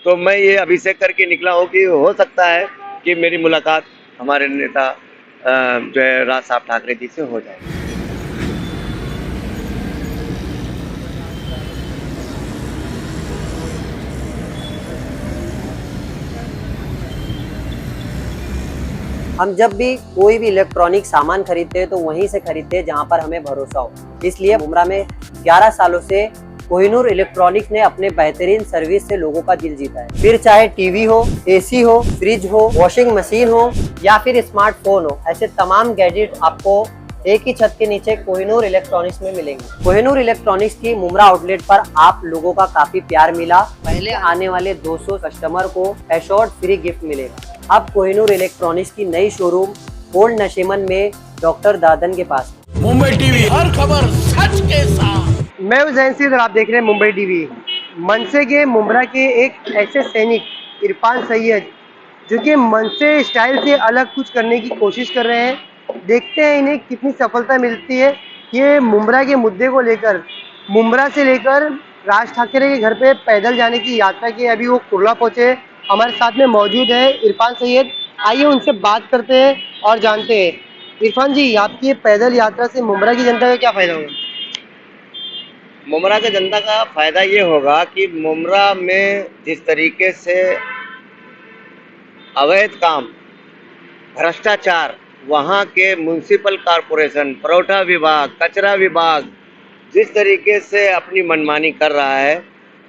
तो मैं ये अभिषेक करके निकला हूँ कि हो सकता है कि मेरी मुलाकात हमारे नेता जो है राज साहब ठाकरे जी से हो जाए। हम जब भी कोई भी इलेक्ट्रॉनिक सामान खरीदते हैं तो वहीं से खरीदते हैं जहां पर हमें भरोसा हो। इसलिए मुमरा में 11 सालों से कोहिनूर इलेक्ट्रॉनिक्स ने अपने बेहतरीन सर्विस से लोगों का दिल जीता है। फिर चाहे टीवी हो, एसी हो, फ्रिज हो, वॉशिंग मशीन हो या फिर स्मार्टफोन हो, ऐसे तमाम गैजेट आपको एक ही छत के नीचे कोहिनूर इलेक्ट्रॉनिक्स में मिलेंगे। कोहिनूर इलेक्ट्रॉनिक्स की मुमरा आउटलेट पर आप लोगों का काफी प्यार मिला। पहले आने वाले 200 कस्टमर को एश्योर्ड फ्री गिफ्ट मिलेगा। अब कोहिनूर इलेक्ट्रॉनिक्स की नई शोरूम ओल्ड नशीमन में डॉक्टर दादन के पास। मुंबई टीवी, हर खबर सच के साथ। मैं हूं जैन सिंह और आप देख रहे हैं मुंबई टीवी। मनसे के मुमरा के एक ऐसे सैनिक इरफान सैयद जो कि मनसे स्टाइल से अलग कुछ करने की कोशिश कर रहे हैं। देखते हैं इन्हें कितनी सफलता मिलती है। ये मुमरा के मुद्दे को लेकर मुमरा से लेकर राज ठाकरे के घर पे पैदल जाने की यात्रा की अभी वो कुर्ला पहुंचे। हमारे साथ में मौजूद है इरफान सैयद। आइए उनसे बात करते हैं और जानते हैं। इरफान जी, आपकी ये पैदल यात्रा से मुमरा की जनता का क्या फायदा होगा? मुमरा के जनता का फायदा ये होगा कि मुमरा में जिस तरीके से अवैध काम, भ्रष्टाचार, वहाँ के म्युनिसिपल कॉरपोरेशन, परोठा विभाग, कचरा विभाग जिस तरीके से अपनी मनमानी कर रहा है,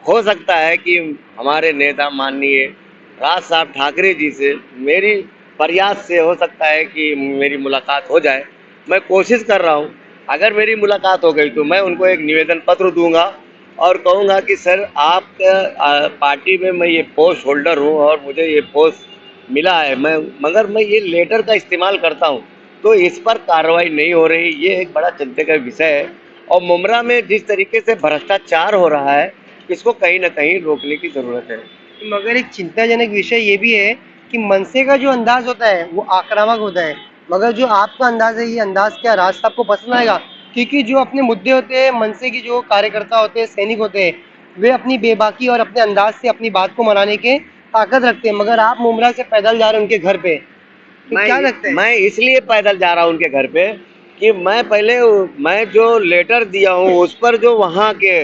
हो सकता है कि हमारे नेता माननीय राज साहब ठाकरे जी से मेरी प्रयास से हो सकता है कि मेरी मुलाकात हो जाए। मैं कोशिश कर रहा हूँ। अगर मेरी मुलाकात हो गई तो मैं उनको एक निवेदन पत्र दूंगा और कहूँगा कि सर, आपका पार्टी में मैं ये पोस्ट होल्डर हूँ और मुझे ये पोस्ट मिला है, मगर मैं ये लेटर का इस्तेमाल करता हूँ तो इस पर कार्रवाई नहीं हो रही। ये एक बड़ा चिंता का विषय है और मुमरा में जिस तरीके से भ्रष्टाचार हो रहा है, इसको कहीं ना कहीं रोकने की ज़रूरत है। मगर एक चिंताजनक विषय ये भी है कि मनसे का जो अंदाज होता है वो आक्रामक होता है, मगर जो आपका अंदाज है, ये अंदाज क्या राज साहब को पसंद आएगा? क्योंकि जो अपने मुद्दे होते हैं, मनसे की जो कार्यकर्ता होते हैं, सैनिक होते हैं, वे अपनी बेबाकी और अपने अंदाज से अपनी बात को मनाने के ताकत रखते हैं। मगर आप मुमरा से पैदल जा रहे हैं उनके घर पे, तो क्या लगता है? मैं इसलिए पैदल जा रहा हूँ उनके घर पे कि मैं जो लेटर दिया हूँ उस पर जो वहाँ के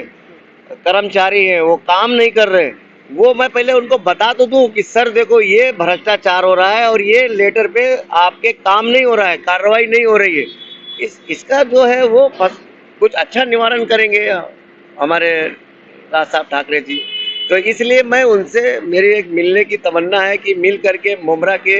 कर्मचारी हैं वो काम नहीं कर रहे। वो मैं पहले उनको बता तो दूं कि सर देखो, ये भ्रष्टाचार हो रहा है और ये लेटर पे आपके काम नहीं हो रहा है, कार्रवाई नहीं हो रही है। इसका जो है वो कुछ अच्छा निवारण करेंगे हमारे राज साहब ठाकरे जी। तो इसलिए मैं उनसे, मेरी एक मिलने की तमन्ना है कि मिल करके मुमरा के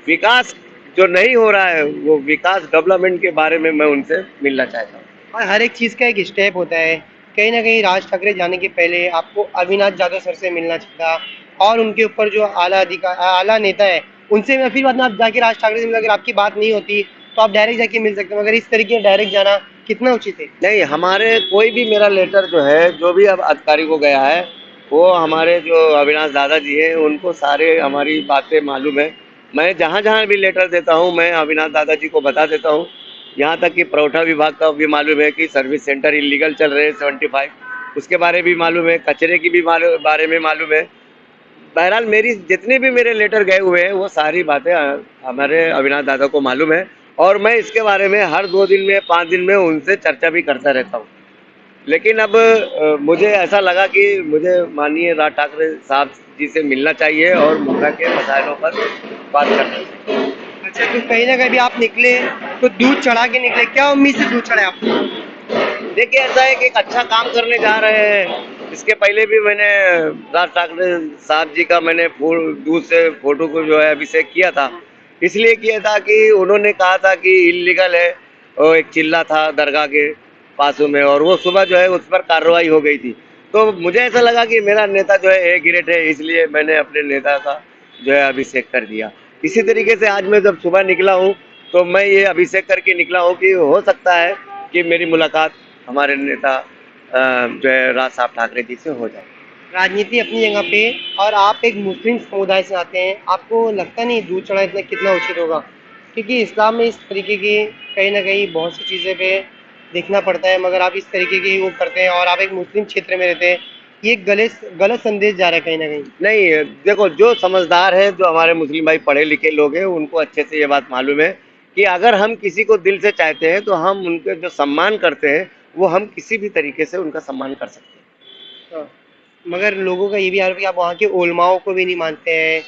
विकास जो नहीं हो रहा है, वो विकास डेवलपमेंट के बारे में मैं उनसे मिलना चाहता हूँ। और हर एक चीज़ का एक स्टेप होता है। कहीं न कहीं राज ठाकरे जाने के पहले आपको अविनाश जाधव सर से मिलना चाहिए था और उनके ऊपर जो आला नेता है, उनसे मैं फिर बाद में आप जाके राज ठाकरे से मिला, अगर आपकी बात नहीं होती, तो आप डायरेक्ट जाके मिल सकते हो। मगर इस तरीके से डायरेक्ट जाना कितना उचित है? नहीं, हमारे कोई भी मेरा लेटर जो है, जो भी अब अधिकारी को गया है, वो हमारे जो अविनाश दादा जी हैं, उनको सारे हमारी बातें मालूम है। मैं जहाँ जहाँ भी लेटर देता हूँ, मैं अविनाश दादा जी को बता देता हूँ। यहाँ तक कि परोठा विभाग का भी मालूम है कि सर्विस सेंटर इलीगल चल रहे हैं 75, उसके बारे भी मालूम है, कचरे की भी बारे में मालूम है। बहरहाल मेरी जितने भी मेरे लेटर गए हुए हैं वो सारी बातें हमारे अविनाश दादा को मालूम है और मैं इसके बारे में हर 2 दिन में, 5 दिन में उनसे चर्चा भी करता रहता हूँ। लेकिन अब मुझे ऐसा लगा कि मुझे माननीय राज ठाकरे साहब जी से मिलना चाहिए और मुमरा के मसाइलों पर बात करना चाहिए। अच्छा, तो कहीं न कहीं आप निकले, तो दूध चढ़ा के निकले। क्या उम्मीद से दूध चढ़ाए आप? देखिए, ऐसा है कि एक अच्छा काम करने जा रहे हैं। इसके पहले भी मैंने राज ठाकरे साहब जी का मैंने दूर से फोटो को जो है अभिषेक किया था। इसलिए किया था कि उन्होंने कहा था कि इलीगल है, और एक चिल्ला था दरगाह के पासों में और वो सुबह जो है उस पर कार्रवाई हो गई थी। तो मुझे ऐसा लगा कि मेरा नेता जो है ए ग्रेड है, इसलिए मैंने अपने नेता का जो है अभिषेक कर दिया। इसी तरीके से आज मैं जब सुबह निकला हूँ तो मैं ये अभिषेक करके निकला हूँ कि हो सकता है कि मेरी मुलाकात हमारे नेता जो है राज साहब ठाकरे जी से हो जाए। राजनीति अपनी जगह पे, और आप एक मुस्लिम समुदाय से आते हैं, आपको लगता नहीं दूध चढ़ा इतना कितना उचित होगा? क्योंकि इस्लाम में इस तरीके की कहीं ना कहीं बहुत सी चीज़ें पे देखना पड़ता है, मगर आप इस तरीके की वो करते हैं और आप एक मुस्लिम क्षेत्र में रहते हैं। ये गलत संदेश जा रहा है कहीं ना कहीं। नहीं, देखो जो समझदार है, जो हमारे मुस्लिम भाई पढ़े लिखे लोग हैं, उनको अच्छे से ये बात मालूम है कि अगर हम किसी को दिल से चाहते हैं तो हम उनके जो सम्मान करते हैं वो हम किसी भी तरीके से उनका सम्मान कर सकते हैं। हाँ, मगर लोगों का ये भी आरोप है कि आप वहाँ के उलमाओं को भी नहीं मानते हैं,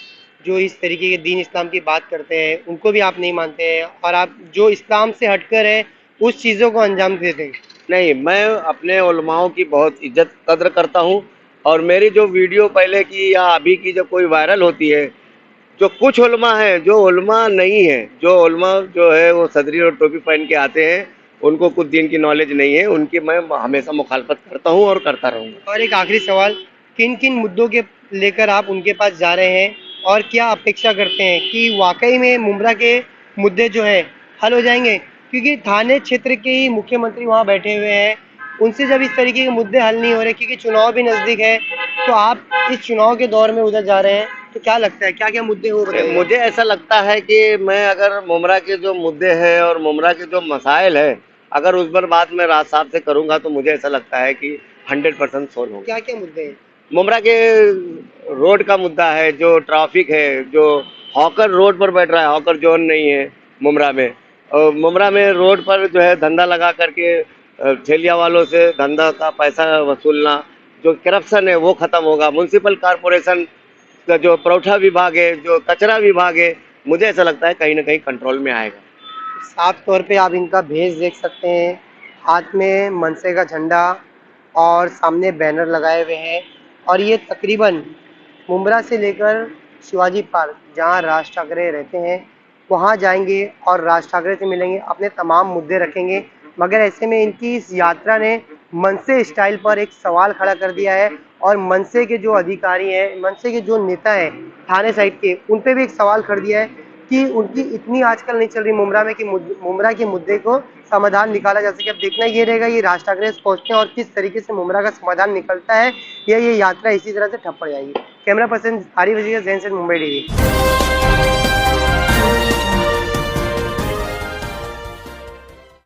जो इस तरीके के दीन इस्लाम की बात करते हैं उनको भी आप नहीं मानते हैं, और आप जो इस्लाम से हटकर है उस चीज़ों को अंजाम देते हैं। नहीं, मैं अपने उलमाओं की बहुत इज्जत कद्र करता हूँ, और मेरी जो वीडियो पहले की या अभी की जब कोई वायरल होती है, जो कुछ उलमा हैं, जो उलमा नहीं है, जो उलमा जो है वो सदरी और टोपी पहन के आते हैं, उनको कुछ दीन की नॉलेज नहीं है, उनकी मैं हमेशा मुखालफत करता हूँ और करता रहूँगा। और एक आखिरी सवाल, किन किन मुद्दों के लेकर आप उनके पास जा रहे हैं और क्या अपेक्षा करते हैं कि वाकई में मुमरा के मुद्दे जो है हल हो जाएंगे? क्योंकि थाने क्षेत्र के ही मुख्यमंत्री वहाँ बैठे हुए हैं, उनसे जब इस तरीके के मुद्दे हल नहीं हो रहे, क्योंकि चुनाव भी नज़दीक है, तो आप इस चुनाव के दौर में उधर जा रहे हैं, तो क्या लगता है क्या क्या मुद्दे हो रहे हैं? मुझे ऐसा लगता है कि मैं अगर मुमरा के जो मुद्दे हैं और मुमरा के जो मसाइल है, अगर उस पर बात मैं राज साहब से करूँगा तो मुझे ऐसा लगता है कि 100% सोल्व होगा। क्या क्या मुद्दे हैं? मुमरा के रोड का मुद्दा है, जो ट्रैफिक है, जो हॉकर रोड पर बैठ रहा है, हॉकर जोन नहीं है मुमरा में, और मुमरा में रोड पर जो है धंधा लगा करके ठेलिया वालों से धंधा का पैसा वसूलना, जो करप्शन है वो खत्म होगा। म्यूनसिपल कॉरपोरेशन का जो परोठा विभाग है, जो कचरा विभाग है, मुझे ऐसा लगता है कहीं ना कहीं कंट्रोल में आएगा। साफ तौर पे आप इनका भेष देख सकते हैं, हाथ में मनसे का झंडा और सामने बैनर लगाए हुए हैं, और ये तकरीबन मुंब्रा से लेकर शिवाजी पार्क जहां राज ठाकरे रहते हैं वहां जाएंगे और राज ठाकरे से मिलेंगे, अपने तमाम मुद्दे रखेंगे। मगर ऐसे में इनकी इस यात्रा ने मनसे स्टाइल पर एक सवाल खड़ा कर दिया है, और मनसे के जो अधिकारी हैं, मनसे के जो नेता हैं थाने साइड के, उन पे भी एक सवाल कर दिया है कि उनकी इतनी आजकल नहीं चल रही मुमरा में कि मुमरा के मुद्दे को समाधान निकाला जा सके। अब देखना ये रहेगा ये राज ठाकरे पहुंचते हैं और किस तरीके से मुमरा का समाधान निकलता है, या ये यात्रा इसी तरह से ठप पड़ जाएगी। कैमरा पर्सन आरिफ वजीर, ज़ैन से मुंबई टीवी।